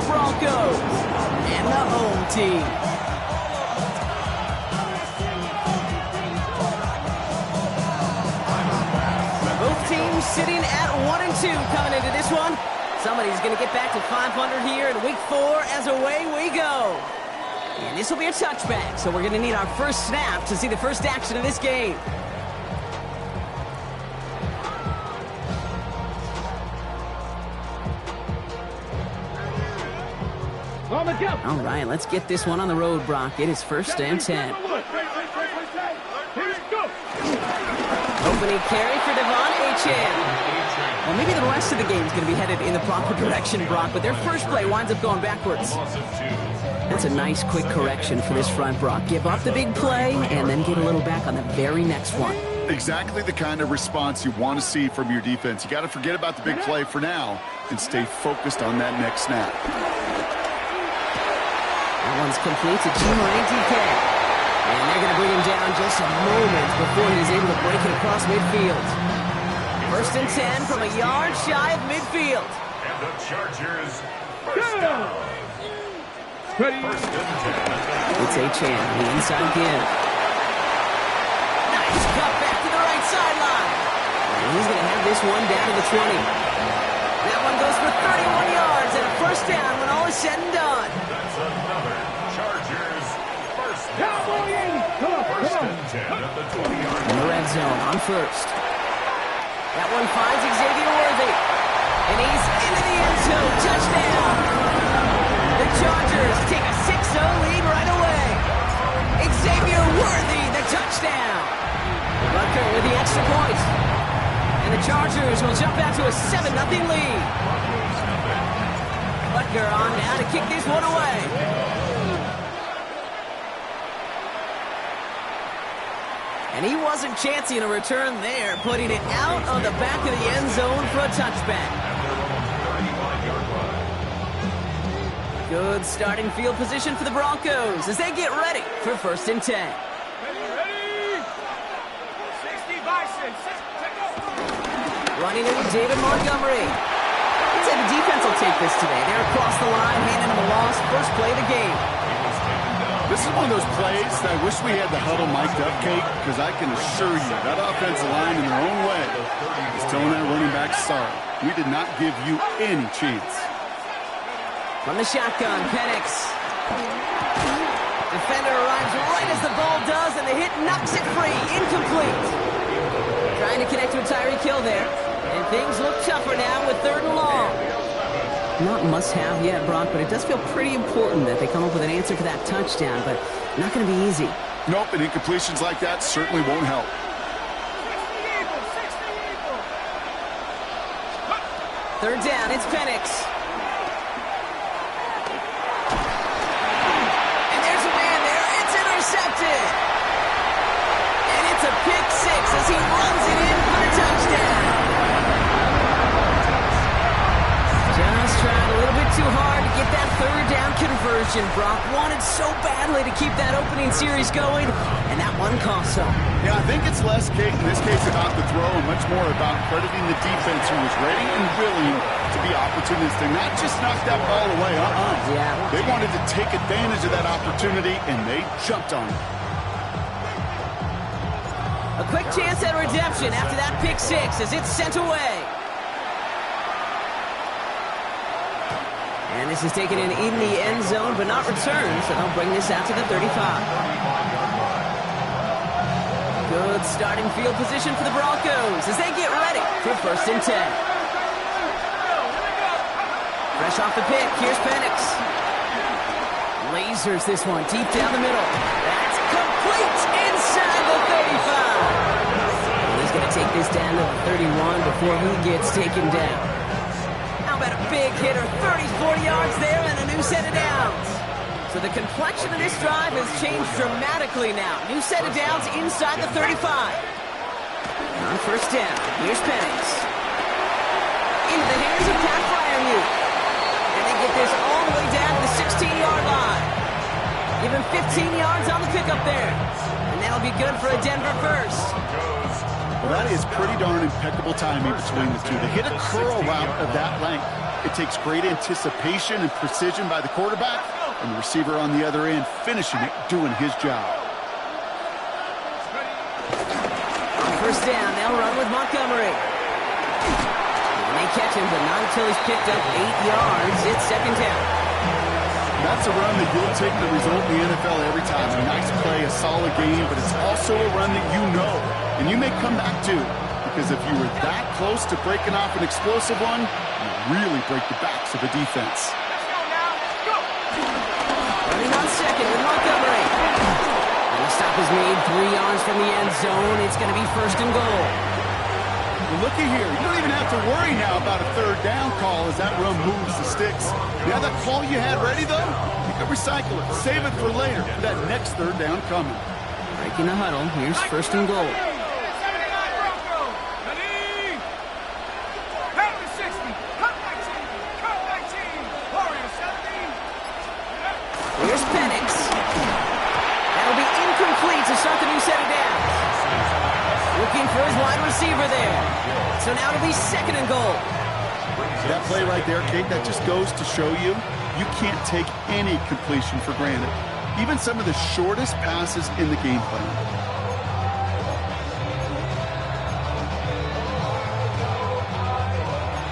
Denver Broncos and the home team. Both teams sitting at 1-2 coming into this one. Somebody's going to get back to 500 here in week 4 as away we go. And this will be a touchback, so we're going to need our first snap to see the first action of this game. All right, let's get this one on the road, Brock. It is 1st and 10. Opening carry for Devon Achane. Well, maybe the rest of the game is going to be headed in the proper direction, Brock, but their first play winds up going backwards. That's a nice, quick correction for this front, Brock. Give up the big play and then get a little back on the very next one. Exactly the kind of response you want to see from your defense. You got to forget about the big play for now and stay focused on that next snap. That one's complete to G-Line DK. And they're going to bring him down just a moment before he's able to break it across midfield. 1st and 10 from a yard shy of midfield. And the Chargers first down. It's Achane, the inside give. Nice cut back to the right sideline. And he's going to have this one down to the 20. That one goes for 31 yards and a first down when all is said and done. That's another Chargers first down. First and 10 at the 20-yard In the red zone on first. That one finds Xavier Worthy. And he's into the end zone. Touchdown. The Chargers take a 6-0 lead right away. Xavier Worthy, the touchdown. Rucker with the extra point. And the Chargers will jump out to a 7-0 lead. Butker on now to kick this one away. And he wasn't chancing a return there, putting it out on the back of the end zone for a touchback. Good starting field position for the Broncos as they get ready for 1st and 10. Ready? 60 Bison. Running in with David Montgomery. I'd say the defense will take this today. They're across the line, handing them a loss. First play of the game. This is one of those plays that I wish we had the huddle mic'd up, Kate, because I can assure you that offensive line in their own way is telling that running back, sorry, we did not give you any chance. From the shotgun, Penix. Defender arrives right as the ball does, and the hit knocks it free. Incomplete. Trying to connect with Tyreek Hill there. And things look tougher now with 3rd and long. Not must-have yet, Brock, but it does feel pretty important that they come up with an answer for that touchdown, but not going to be easy. Nope, and incompletions like that certainly won't help. 3rd down, it's Penix. And there's a man there. It's intercepted. And it's a pick 6 as he runs it in for the touchdown. Just tried a little bit too hard to get that 3rd down conversion. Brock wanted so badly to keep that opening series going, and that one cost him. Yeah, I think it's less, Kate, in this case about the throw and much more about crediting the defense who was ready and willing to be opportunistic, not just knock that ball away. Yeah. They wanted to take advantage of that opportunity, and they jumped on it. A quick chance at redemption after that pick 6 as it's sent away. And this is taken in the end zone, but not returned, so they'll bring this out to the 35. Good starting field position for the Broncos as they get ready for 1st and 10. Fresh off the pick, here's Penix. Lasers this one deep down the middle. That's complete inside the 35. And he's going to take this down to the 31 before he gets taken down. How about a big hitter, 30, 40 yards there and a new set of downs. So the complexion of this drive has changed dramatically now. New set of downs inside the 35. On 1st down, here's Penix. Into the hands of Pat Fryermuth. And they get this all the way down to the 16-yard line. Give him 15 yards on the pickup there. And that'll be good for a Denver first. Well, that is pretty darn impeccable timing between the two. To hit a curl route of that length It takes great anticipation and precision by the quarterback, and the receiver on the other end finishing it, doing his job. On first down, they'll run with Montgomery. And they catch him, but not until he's picked up 8 yards. It's second down. That's a run that you'll take the result in the NFL every time. A nice play, a solid game, but it's also a run that you know, and you may come back to. Because if you were that close to breaking off an explosive one, you really break the backs of the defense. Let's go now. Go. Running on second with Montgomery. And the stop is made 3 yards from the end zone. It's going to be first and goal. Well, looky here. You don't even have to worry now about a third down call as that run moves the sticks. You have that call you had ready, though? You can recycle it. Save it for later for that next third down coming. Breaking the huddle. Here's first and goal. 79 Broncos. Ready. Back to 60. Cut 19. Cut 19. Warriors 17. Here's Penix. That'll be incomplete to start the new set of downs. Looking for his wide receiver there. So now it'll be second and goal. That play right there, Kate, that just goes to show you can't take any completion for granted. Even some of the shortest passes in the game plan.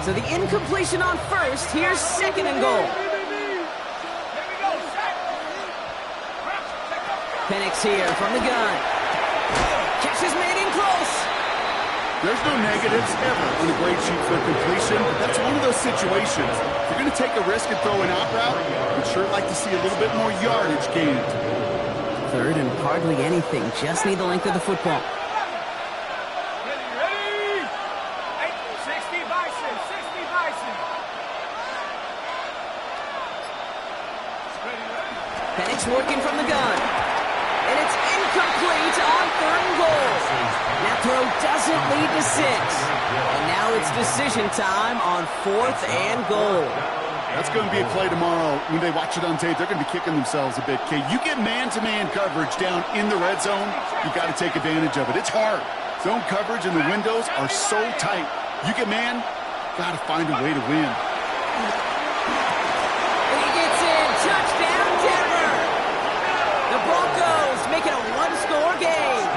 So the incompletion on first. Here's second and goal. Penix here from the gun. Catch is made in close. There's no negatives ever on a grade sheet for completion, but that's one of those situations. If you're going to take a risk and throw an out route, we'd sure like to see a little bit more yardage gained. Third and hardly anything. Just need the length of the football. Ready? 60 Bison. 60 Bison. Ready. Penix working from the gun. And it's incomplete on third and goal. That throw doesn't lead to 6. And now it's decision time on fourth and goal. That's going to be a play tomorrow. When they watch it on tape, they're going to be kicking themselves a bit, Kate. You get man-to-man coverage down in the red zone, you got to take advantage of it. It's hard. Zone coverage and the windows are so tight. You get man, got to find a way to win. And he gets in. Touchdown, Denver. The Broncos make it a one-score game.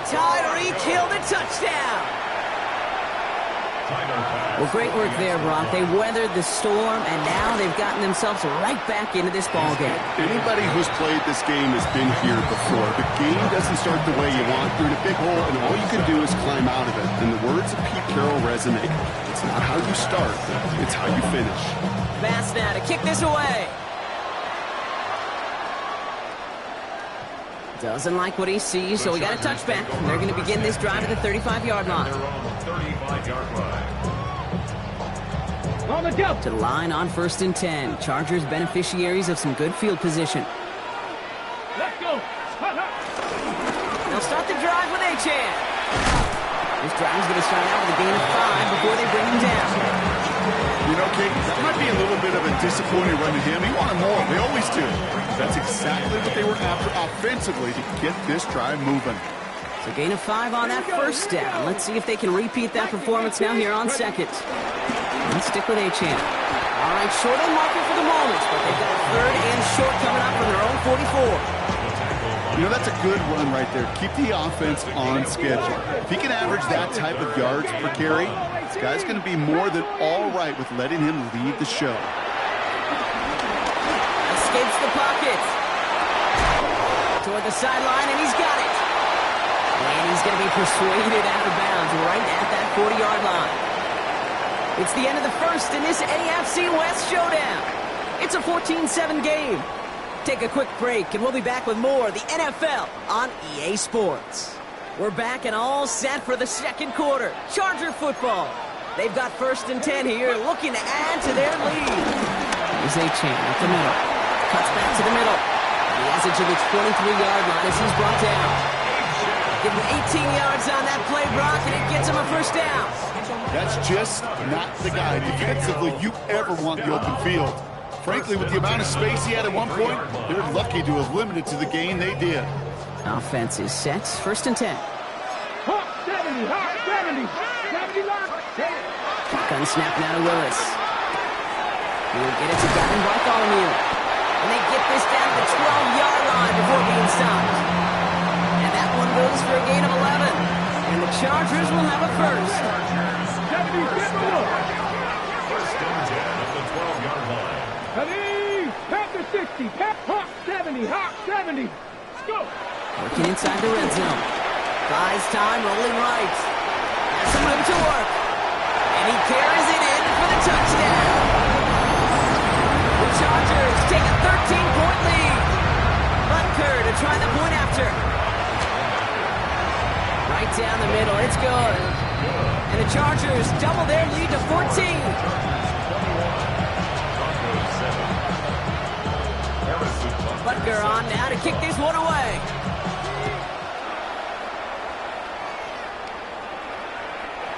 Tyreek Hill the touchdown. Well, great work there, Brock. They weathered the storm, and now they've gotten themselves right back into this ball game. Anybody who's played this game has been here before. The game doesn't start the way you want. You're in a big hole, and all you can do is climb out of it. And the words of Pete Carroll resonate. It's not how you start, it's how you finish. Pass now to kick this away. Doesn't like what he sees, so we got a touchback. They're going to begin this drive at the 35-yard line. To the line on first and 10. Chargers beneficiaries of some good field position. Let's go. They'll start the drive with Achane. This drive is going to start out with a gain of 5 before they bring him down. You know, Kate, that might be a little bit of a disappointing run to him. He wanted more. They always do. That's exactly what they were after offensively to get this drive moving. So gain of 5 on that first down. Let's see if they can repeat that performance now here on second. Let's stick with Achane. All right, short on marker for the moment, but they've got a third and short coming up from their own 44. You know, that's a good run right there. Keep the offense on schedule. If he can average that type of yards per carry, this guy's going to be more than all right with letting him lead the show. Escapes the pocket. Toward the sideline, and he's got it. And he's going to be persuaded out of bounds right at that 40-yard line. It's the end of the first in this AFC West showdown. It's a 14-7 game. Take a quick break, and we'll be back with more of the NFL on EA Sports. We're back and all set for the second quarter. Charger football. They've got first and 10 here, looking to add to their lead. Here's Achane at the middle. Cuts back to the middle. He has it to the 23-yard line as he's brought down. Give him 18 yards on that play, Brock, and it gets him a first down. That's just not the guy defensively you ever want the open field. Frankly, with the amount of space he had at one point, they're lucky to have limited to the gain they did. Offense is set. First and 10. 70, 70, 70, Gun snap now to Willis. He'll get it to Gavin Bartholomew. And they get this down to the 12-yard line before being stopped. And that one goes for a gain of 11. And the Chargers will have a first. First and 10 at the 12-yard line. Pass the 60. Hop 70. Hop 70. Let's go. Working inside the red zone. Buys time, rolling right. Has some room to work. And he carries it in for the touchdown. The Chargers take a 13-point lead. Butker to try the point after. Right down the middle, it's good. And the Chargers double their lead to 14. Butker on now to kick this one away.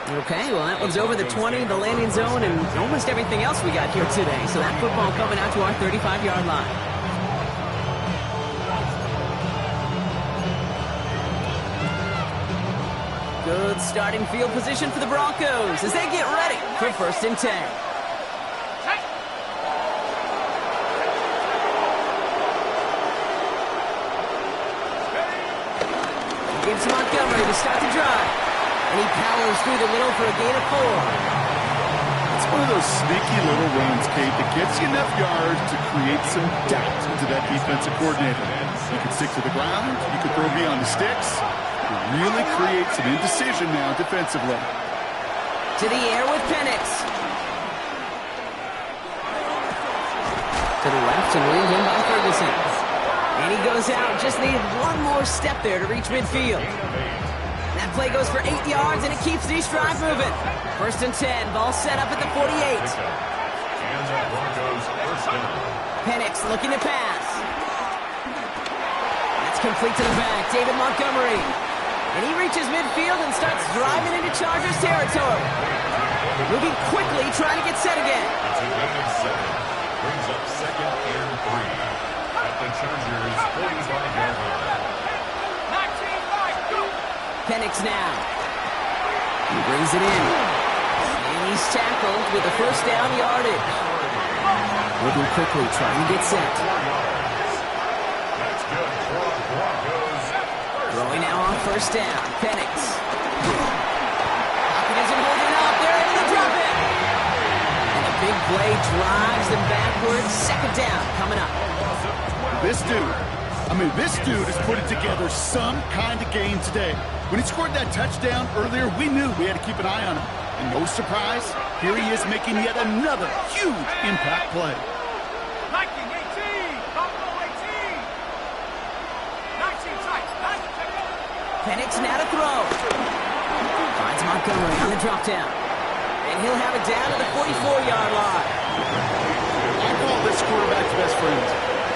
Okay, well, that one's over the 20, the landing zone, and almost everything else we got here today. So that football coming out to our 35-yard line. Good starting field position for the Broncos as they get ready for first and 10. Gives Montgomery to start the drive. And he powers through the middle for a gain of 4. It's one of those sneaky little runs, Kate, that gets you enough yards to create some doubt into that defensive coordinator. You can stick to the ground. You can throw beyond the sticks. It really creates some indecision now defensively. To the air with Penix. To the left and wheeled in by Ferguson. And he goes out. Just needed one more step there to reach midfield. That play goes for 8 yards, and it keeps these drive moving. First and 10. Ball set up at the 48. Penix looking to pass. That's complete to the back. David Montgomery. And he reaches midfield and starts driving into Chargers territory. Moving quickly, trying to get set again. Brings up second and 3 at the Chargers 45-yard line. Penix now. He brings it in. And he's tackled with a first down yardage. Moving quickly, trying to get set. That's good. Broncos. Throwing now on first down. Penix. Pocket isn't holding up. They're able to drop it. And a big play drives them backwards. Second down coming up. This dude is putting together some kind of game today. When he scored that touchdown earlier, we knew we had to keep an eye on him. And no surprise, here he is making yet another huge impact play. Liking 18. Buffalo 18. 19 tight. Penix now to throw. Finds Montgomery on the drop down. And he'll have it down to the 44-yard line. I call this quarterback's best friend.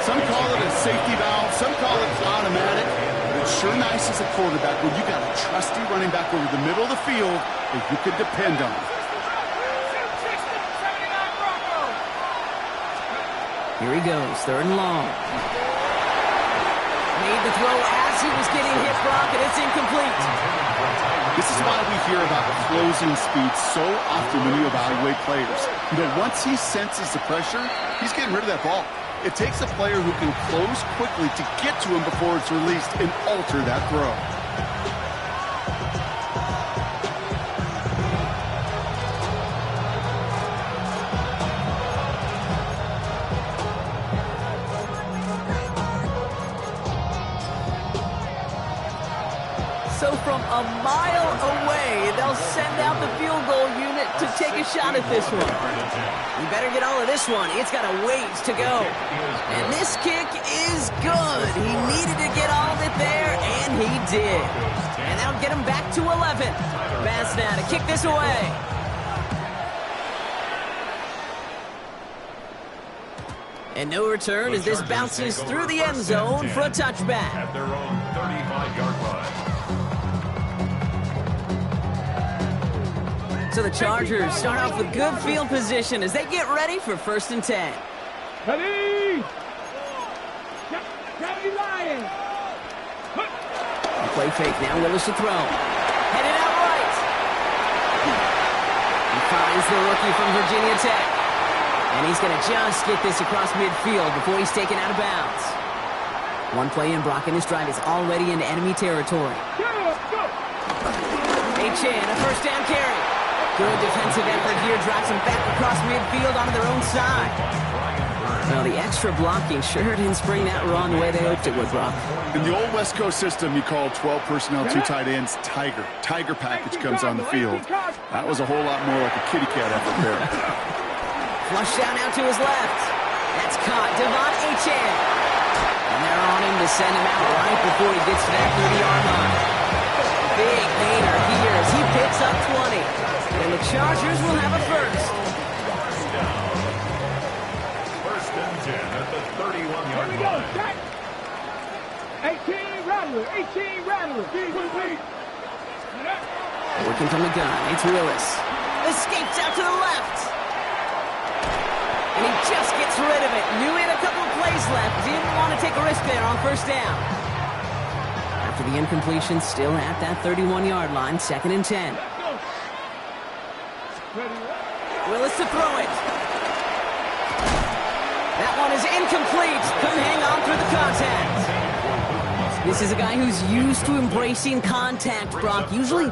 Some call it a safety valve, some call it automatic. But it's sure nice as a quarterback when you got a trusty running back over the middle of the field that you can depend on. Here he goes, third and long. Made the throw as he was getting hit, Brock, and it's incomplete. This is why we hear about closing speed so often when you evaluate players. You know, once he senses the pressure, he's getting rid of that ball. It takes a player who can close quickly to get to him before it's released and alter that throw. So from a mile away, they'll send out the field goal unit to take a shot at this one. You better get all of this one. It's got a ways to go. And this kick is good. He needed to get all of it there, and he did. And that'll get him back to 11. Bass now to kick this away. And no return as this bounces through the end zone for a touchback. At their own 35-yard line. So the Chargers start off with good field position as they get ready for first and 10. Ready! Lion! Play fake now, Willis to throw. Headed out right. He finds the rookie from Virginia Tech. And he's going to just get this across midfield before he's taken out of bounds. One play in, Brock, and his drive is already into enemy territory. A-Chan, a first down carry. Good defensive effort here, drives him back across midfield onto their own side. Well, the extra blocking sure didn't spring that raw the way they hoped it would, Brock. In the old West Coast system, you call 12 personnel, 2 tight ends, Tiger. Tiger package comes on the field. That was a whole lot more like a kitty cat effort there. Flush down out to his left. That's caught. Devon A-Chan. And they're on him to send him out right before he gets to that 30-yard line. Big gainer here as he picks up 20. And the Chargers will have a first. First and 10 at the 31-yard line. 18 Rattler, 18 Rattler. Working from the gun, it's Willis. Escapes out to the left. And he just gets rid of it. Knew he had a couple of plays left. Didn't want to take a risk there on first down. After the incompletion, still at that 31-yard line, 2nd and 10. Willis to throw it. That one is incomplete. Couldn't hang on through the contact. This is a guy who's used to embracing contact, Brock. Usually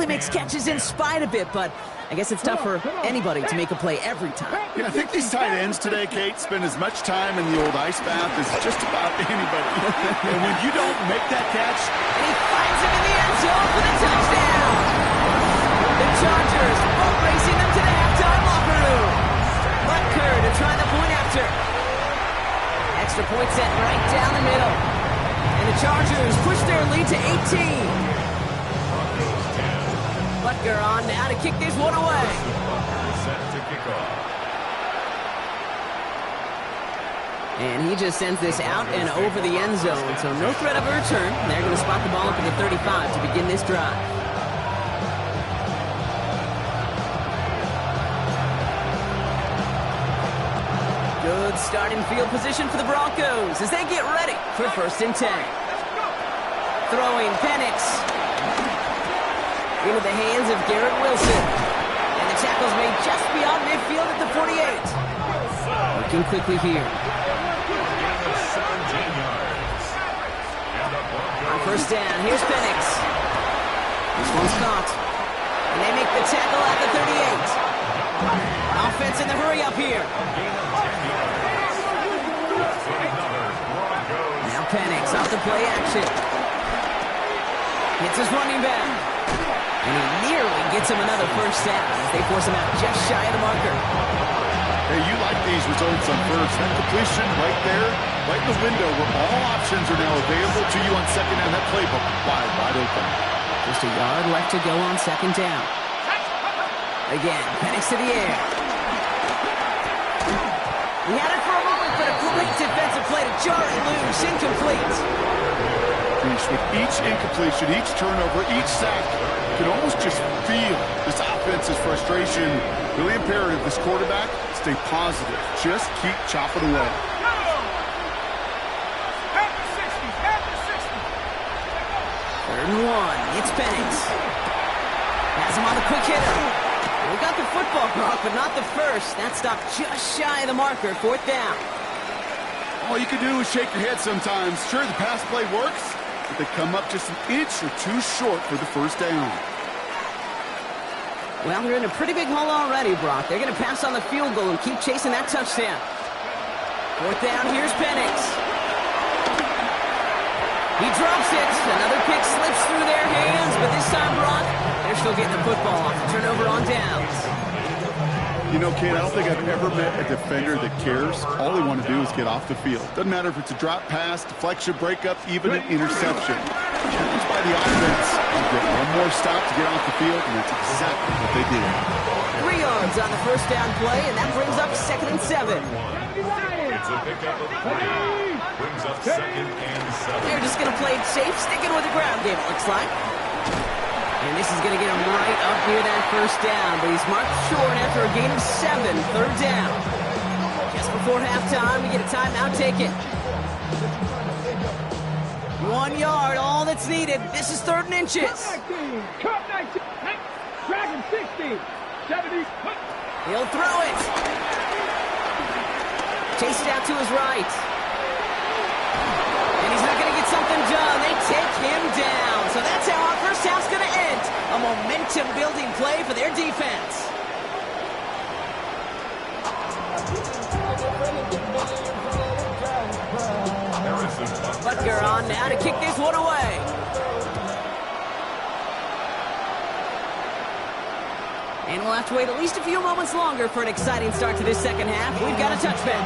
makes catches in spite of it, but I guess it's tough for anybody to make a play every time. Yeah, I think these tight ends today, Kate, spend as much time in the old ice bath as just about anybody. And when you don't make that catch... And he finds him in the end zone for the touchdown! The Chargers boat racing them to the halftime locker room. Butker to try the point after. Extra point set right down the middle. And the Chargers push their lead to 18. Butker on now to kick this one away. Set to kick off. And he just sends this out and over the end zone, so no threat of a return. They're going to spot the ball up at the 35 to begin this drive. Good starting field position for the Broncos as they get ready for 1st and 10. Throwing Penix into the hands of Garrett Wilson. And the tackle's made just beyond midfield at the 48. Looking quickly here. On first down, here's Penix. This one's caught. And they make the tackle at the 38. Offense in the hurry up here. Now Penix off the play action. Hits his running back. And he nearly gets him another first down as they force him out just shy of the marker. Hey, you like these results on first. That completion right there, right in the window where all options are now available to you on second down. That playbook wide open. Just a yard left to go on 2nd down. Again, Penix to the air. He had it for a moment, but a great defensive play to jar it loose. Incomplete. With each incompletion, each turnover, each sack, you can almost just feel this offense's frustration. Really imperative, this quarterback, stay positive. Just keep chopping away. Third and 1. It's Penix. Has him on the quick hitter. We got the football, Brock, but not the first. That stopped just shy of the marker. 4th down. All you can do is shake your head sometimes. Sure, the pass play works, but they come up just an inch or two short for the first down. Well, they're in a pretty big hole already, Brock. They're going to pass on the field goal and keep chasing that touchdown. 4th down, here's Penix. He drops it. Another pick slips through their hands, but this time, Brock, they're still getting the football off the turnover on downs. You know, Kate, I don't think I've ever met a defender that cares. All they want to do is get off the field. Doesn't matter if it's a drop pass, deflection, breakup, even an interception. Challenged by the offense. You get one more stop to get off the field, and that's exactly what they did. 3 yards on the first down play, and that brings up 2nd and 7. It's a pickup of 3. Brings up 2nd and 7. They're just going to play it safe, sticking with the ground game, it looks like. And this is going to get him right up near that first down, but he's marked short after a gain of 7, 3rd down. Just before halftime, we get a timeout taken. 1 yard, all that's needed. This is 3rd and inches. Cut 19. Dragon 60. 70. He'll throw it. Chased out to his right. And he's not going to get something done. They take him down. So that's how our first half's going to end. A momentum-building play for their defense. Butker on now to kick this one away. And we'll have to wait at least a few moments longer for an exciting start to this second half. We've got a touchback.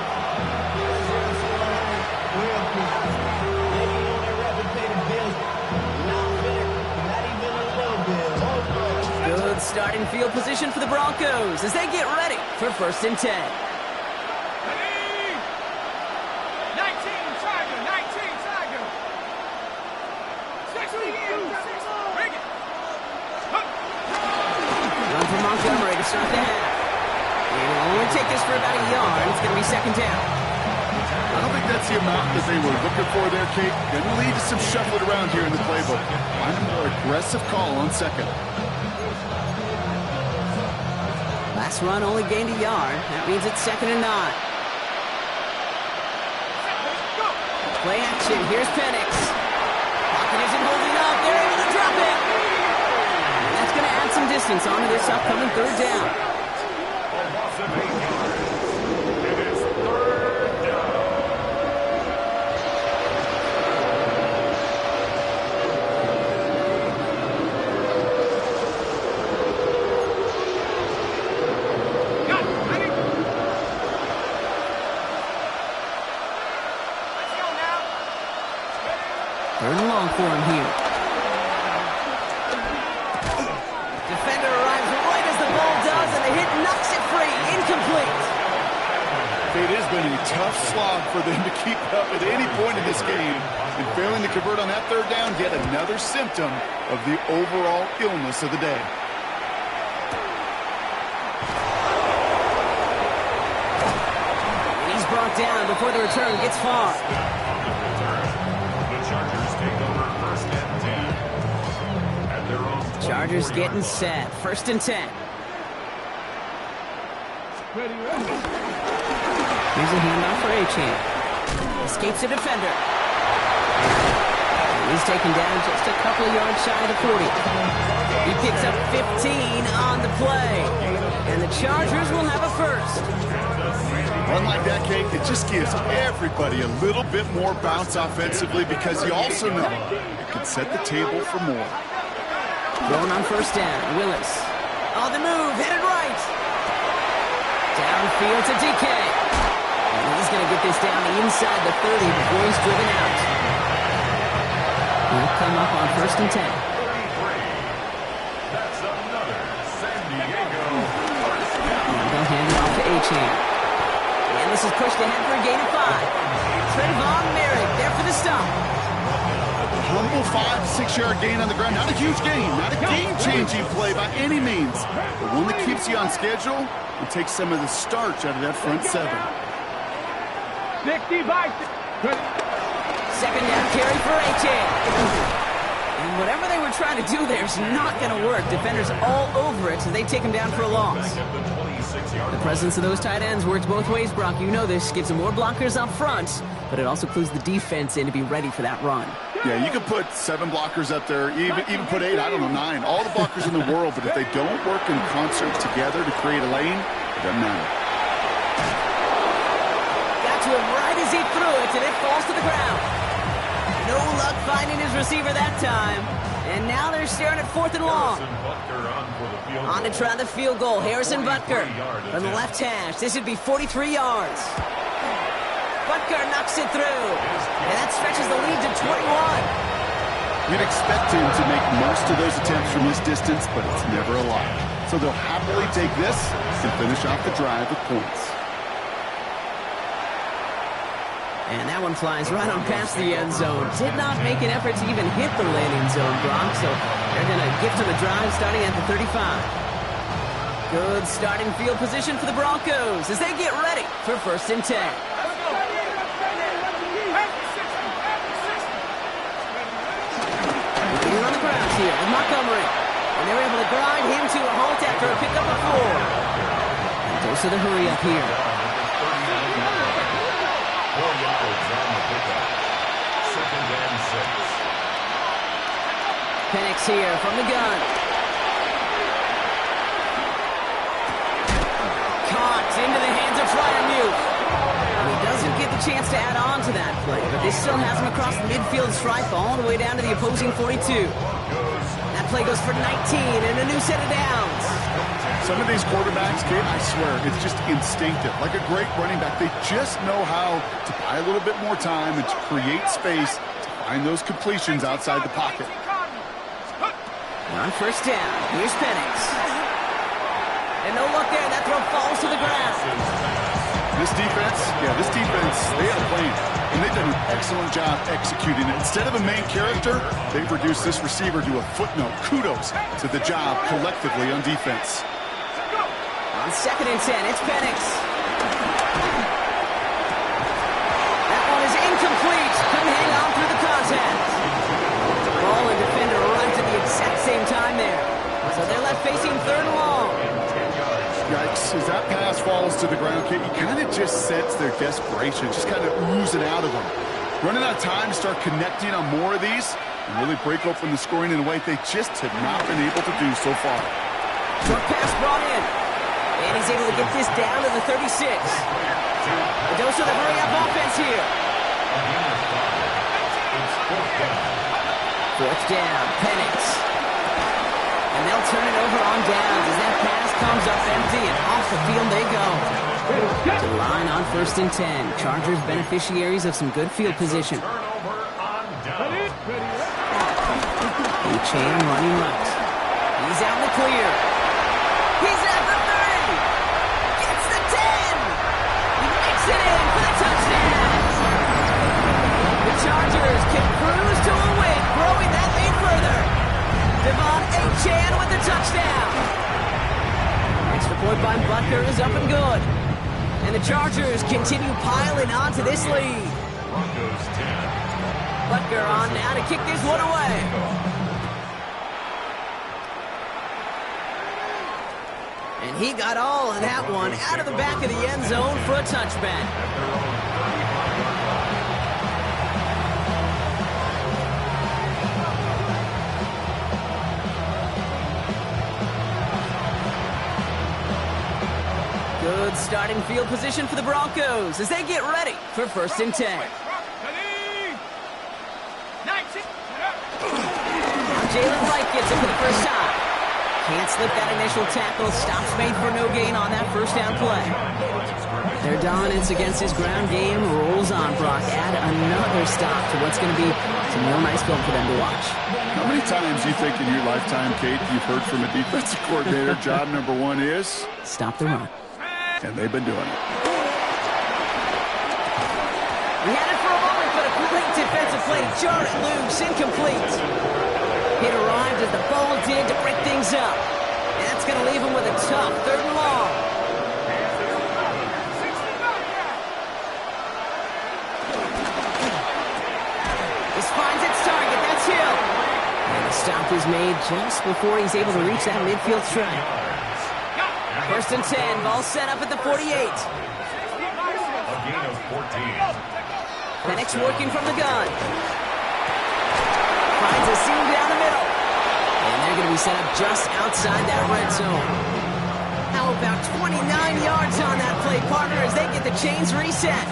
Good starting field position for the Broncos as they get ready for 1st and 10. 1 for Montgomery to start the half. And it'll only take this for about a yard. It's going to be 2nd down. I don't think that's the amount that they were looking for there, Kate. Going to lead to some shuffling around here in the playbook. Find a more aggressive call on 2nd. Last run only gained a yard. That means it's 2nd and 9. Play action. Here's Penix. Pocket isn't holding up. They're able to drop it. And that's going to add some distance onto this upcoming 3rd down. For him here. Defender arrives right as the ball does, and the hit knocks it free. Incomplete. It has been a tough slog for them to keep up at any point in this game. And failing to convert on that 3rd down, yet another symptom of the overall illness of the day. And he's brought down before the return gets far. Chargers getting set. 1st and 10. Here's a handoff for Achane. Escapes a defender. He's taken down just a couple of yards shy of the 40. He picks up 15 on the play. And the Chargers will have a 1st. Run like that, Kate, it just gives everybody a little bit more bounce offensively because you also know it can set the table for more. Going on 1st down, Willis. On the move, headed right. Downfield to DK. And he's going to get this down the inside the 30 before he's driven out. He'll come up on 1st and 10. That's another San Diego first down. And they'll hand it off to Achane. And this is pushed ahead for a gain of 5. Trayvon Merrick there for the stop. Humble 5 to 6 yard gain on the ground. Not a huge gain, not a game-changing play by any means, but one that keeps you on schedule and takes some of the starch out of that front 7. 60 by 2nd down carry for Achane. And whatever they were trying to do there is not going to work. Defenders all over it, so they take him down for a loss. The presence of those tight ends works both ways, Brock. You know this. Gives them more blockers up front, but it also clues the defense in to be ready for that run. Yeah, you could put 7 blockers up there, even put 8, I don't know, 9. All the blockers in the world, but if they don't work in concert together to create a lane, it doesn't matter. Got to him right as he threw it, and it falls to the ground. No luck finding his receiver that time. And now they're staring at 4th and long. On to try the field goal. Harrison Butker from the left hash. This would be 43 yards. Butker knocks it through. And that stretches the lead to 21. You'd expect him to make most of those attempts from this distance, but it's never a lot. So they'll happily take this and finish off the drive with points. And that one flies right on past the end zone. Did not make an effort to even hit the landing zone, Brock. So they're going to gift him a drive starting at the 35. Good starting field position for the Broncos as they get ready for 1st and 10. Looking on the ground here with Montgomery. And they're able to grind him to a halt after a pickup of 4. And goes to the hurry up here. Penix here from the gun. Caught into the hands of Freiermuth. He doesn't get the chance to add on to that play, but this still has him across the midfield stripe all the way down to the opposing 42. That play goes for 19 and a new set of downs. Some of these quarterbacks, Kate, I swear, it's just instinctive. Like a great running back, they just know how to buy a little bit more time and to create space to find those completions outside the pocket. On first down, here's Penix. And no luck there. That throw falls to the ground. This defense, they have a plan. And they've done an excellent job executing it. Instead of a main character, they've reduced this receiver to a footnote. Kudos to the job collectively on defense. On 2nd and 10, it's Penix. That one is incomplete. Couldn't hang on through the contact. Ball and defender right at the exact same time there. So they're left facing 3rd and long. Yikes, as that pass falls to the ground, Kate, you kind of just sense their desperation, just kind of oozing out of them. Running out of time to start connecting on more of these and really break open the scoring in a way they just have not been able to do so far. Short pass brought in. And he's able to get this down to the 36. A dose of the hurry-up offense here. 4th down, Penix. And they'll turn it over on downs as that pass comes up empty and off the field they go. To the line on 1st and 10. Chargers beneficiaries of some good field position. A-Chain running right. He's out in the clear. He's at the 30. Gets the 10. He makes it in for the touchdown. The Chargers can cruise to a win, growing that lead further. Devon A-Chan with the touchdown. Extra point by Butker is up and good. And the Chargers continue piling onto this lead. Butker on now to kick this one away. And he got all of that one out of the back of the end zone for a touchback. Good starting field position for the Broncos as they get ready for 1st and 10. Jalen Wright gets it for the first time. Can't slip that initial tackle. Stops made for no gain on that first down play. Their dominance against his ground game rolls on. Brock add another stop to what's going to be some real nice film for them to watch. How many times do you think in your lifetime, Kate, you've heard from a defensive coordinator, job number 1 is? Stop the run. And they've been doing it. We had it for a moment, but a great defensive play to jar it loose, incomplete. Hit arrived as the ball did to break things up. And that's going to leave him with a tough 3rd and long. This finds its target. That's Hill. And the stop is made just before he's able to reach that midfield stripe. 1st and 10. Ball set up at the 48. A gain of 14. Penix working from the gun. Finds a seam down the middle. And they're going to be set up just outside that red zone. How about 29 yards on that play, partner, as they get the chains reset.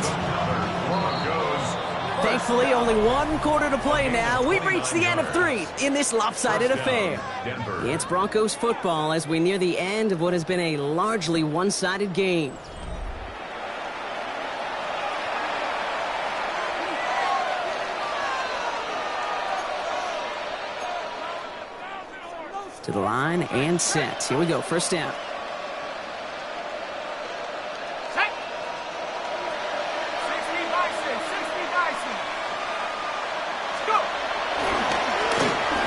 Thankfully, only 1 quarter to play now. We've reached the end of 3 in this lopsided affair. It's Broncos football as we near the end of what has been a largely one-sided game. To the line and set. Here we go, 1st down.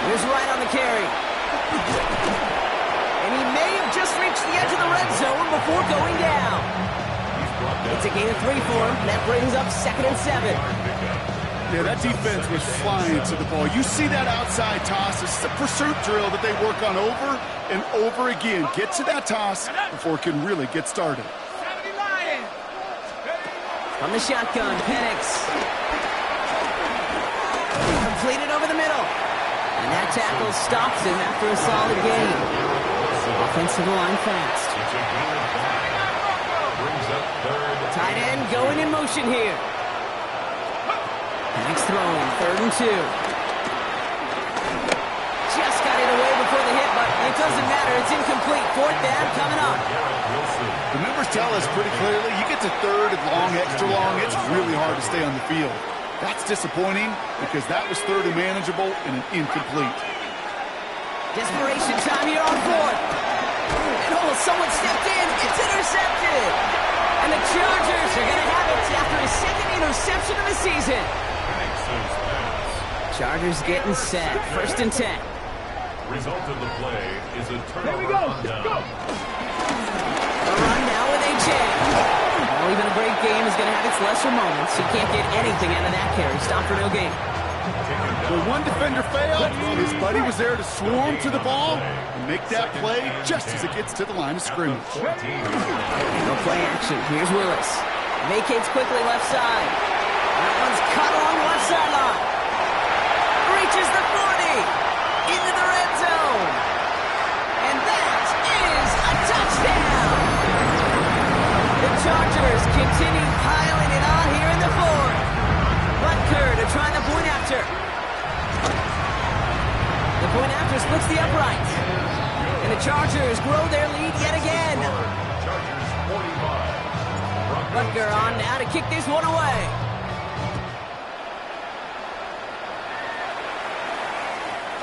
Here's Wright on the carry. And he may have just reached the edge of the red zone before going down. It's a gain of 3 for him. That brings up 2nd and 7. Yeah, that defense was flying to the ball. You see that outside toss. It's a pursuit drill that they work on over and over again. Get to that toss before it can really get started. From the shotgun, Penix. Completed over the middle. And that tackle stops him after a solid game. Offensive line fast. Tight end going in motion here. Next throwing, 3rd and 2. Just got it away before the hit, but it doesn't matter. It's incomplete. 4th down coming up. The numbers tell us pretty clearly, you get to 3rd and long, extra long, it's really hard to stay on the field. That's disappointing because that was 3rd and manageable and an incomplete. Desperation time here on 4th. And someone stepped in. It's intercepted. And the Chargers are going to have it after his 2nd interception of the season. Chargers getting set. 1st and 10. Result of the play is a turnover. Here we go. Go. A run now with A.J. Well, even a great game is going to have its lesser moments. He can't get anything out of that carry. Stop for no gain. The one defender failed, and his buddy was there to swarm to the ball and make that play just as it gets to the line of scrimmage. No play action. Here's Willis. Vacates quickly left side. That one's cut along left sideline. Reaches the 40. Into the red zone. And that is a touchdown. The Chargers continue piling it on here in the 4th. Butker to try the point after. The point after splits the uprights. And the Chargers grow their lead yet again. Butker on now to kick this one away.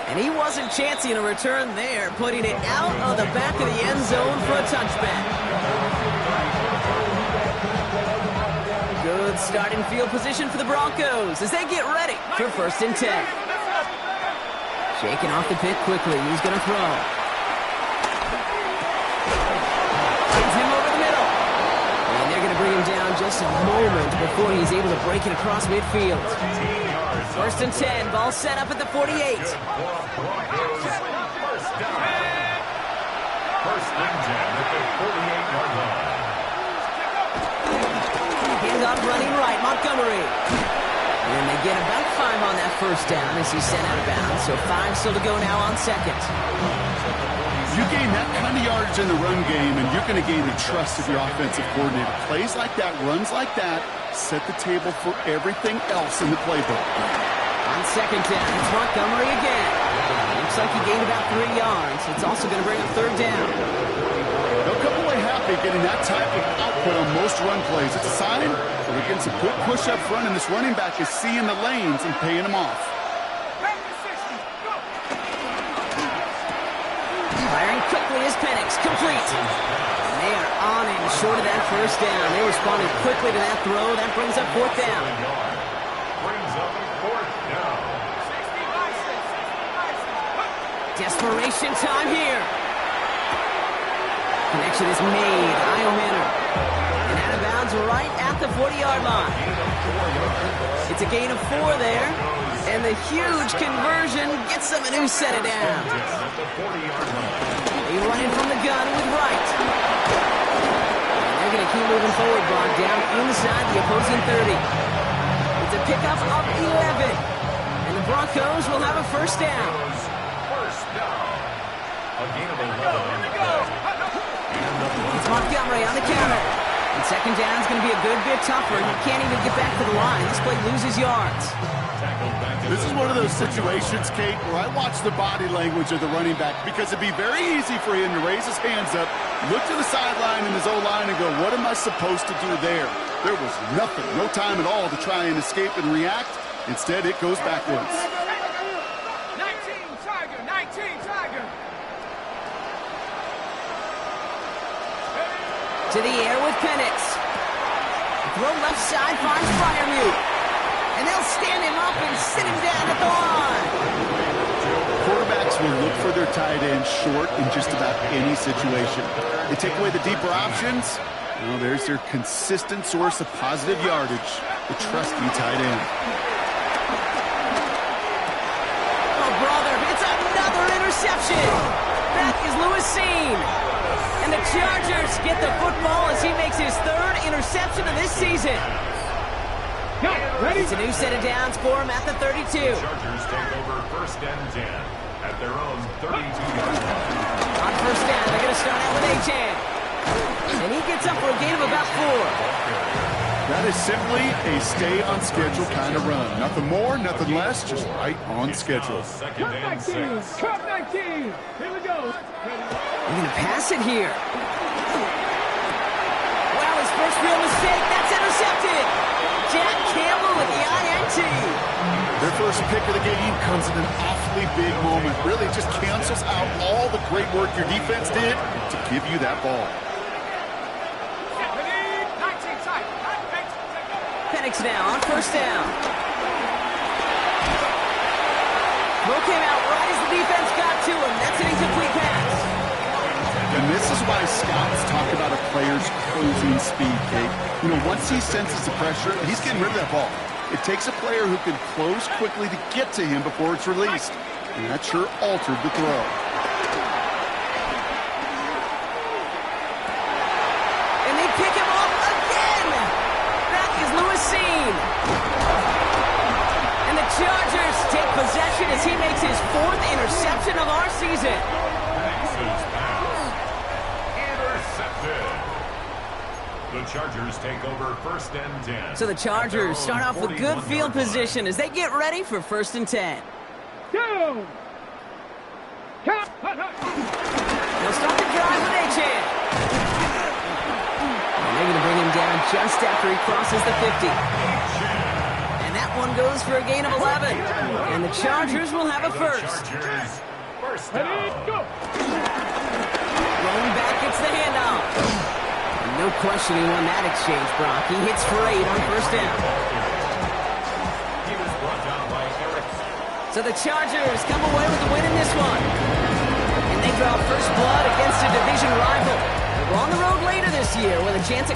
And he wasn't chancing a return there, putting it out of the back of the end zone for a touchback. Good starting field position for the Broncos as they get ready for 1st and 10. Shaking off the pick quickly. He's going to throw. Brings him over the middle. And they're going to bring him down just a moment before he's able to break it across midfield. 1st and 10. Ball set up at the 48. First down. 1st and 10 at the 48-yard line. Handoff running right, Montgomery. And they get about 5 on that 1st down as he's sent out of bounds. So 5 still to go now on 2nd. You gain that kind of yardage in the run game, and you're going to gain the trust of your offensive coordinator. Plays like that, runs like that, set the table for everything else in the playbook. On 2nd down, it's Montgomery again. Looks like he gained about 3 yards. It's also going to bring up 3rd down. They'll come away happy getting that type of output on most run plays. It's a sign that we're getting some quick push up front, and this running back is seeing the lanes and paying them off. Firing quickly is Penix, complete. And they are on him short of that 1st down. They responded quickly to that throw. That brings up 4th down. Brings up 4th down. Desperation time here. Connection is made. Iomanner. And out of bounds right at the 40-yard line. It's a gain of 4 there. And the huge conversion gets them a new set of downs. They run in from the gun with Wright. And they're going to keep moving forward, brought down inside the opposing 30. It's a pickup of 11. And the Broncos will have a 1st down. First down. A gain of 11. It's Montgomery on the counter. And 2nd down is going to be a good bit tougher. He can't even get back to the line. This play loses yards. This is one of those situations, Kate, where I watch the body language of the running back because it'd be very easy for him to raise his hands up, look to the sideline in his O-line and go, what am I supposed to do there? There was nothing, no time at all to try and escape and react. Instead, it goes backwards. 19 Tiger, 19 Tiger. To the air with Penix. Throw left side finds Freiermuth. And they'll stand him up and sit him down at the line. Quarterbacks will look for their tight end short in just about any situation. They take away the deeper options. Well, there's their consistent source of positive yardage, the trusty tight end. Oh, brother, it's another interception. That is Lewis Seen. And the Chargers get the football as he makes his 3rd interception of this season. Go. Ready? It's a new set of downs for him at the 32. Chargers take over 1st and 10 at their own 32-yard line. On 1st down, they're going to start out with Achan. And he gets up for a gain of about 4. That is simply a stay-on-schedule kind of run. Nothing more, nothing less, just right on schedule. Second Cut and 19. 6. Cut 19. Here we go. They're going to pass it here. Wow, his first real mistake. That's intercepted. Jack Campbell with the INT. Their first pick of the game comes in an awfully big moment. Really just cancels out all the great work your defense did to give you that ball. Penix now on 1st down. Throw came out right as the defense got to him. That's an incomplete pass. And this is why scouts talk about a player's closing speed, Kate. You know, once he senses the pressure, he's getting rid of that ball. It takes a player who can close quickly to get to him before it's released. And that sure altered the throw. And they pick him off again. That is Lewisine. And the Chargers take possession as he makes his 4th interception of our season. Penix's pass. Intercepted. The Chargers take over 1st and 10. So the Chargers start off with good field position as they get ready for 1st and 10. Down. Count. Hut, hut. They'll start the drive with Achan. And they're going to bring him down just after he crosses the 50. And that one goes for a gain of 11. And the Chargers will have a first. Chargers, 1st Ready? down. Go. Rolling back gets the handoff. And no question he won that exchange, Brock. He hits for 8 on 1st down. He was brought down by Eric. So the Chargers come away with the win in this one. And they draw first blood against a division rival. They're on the road later this year with a chance at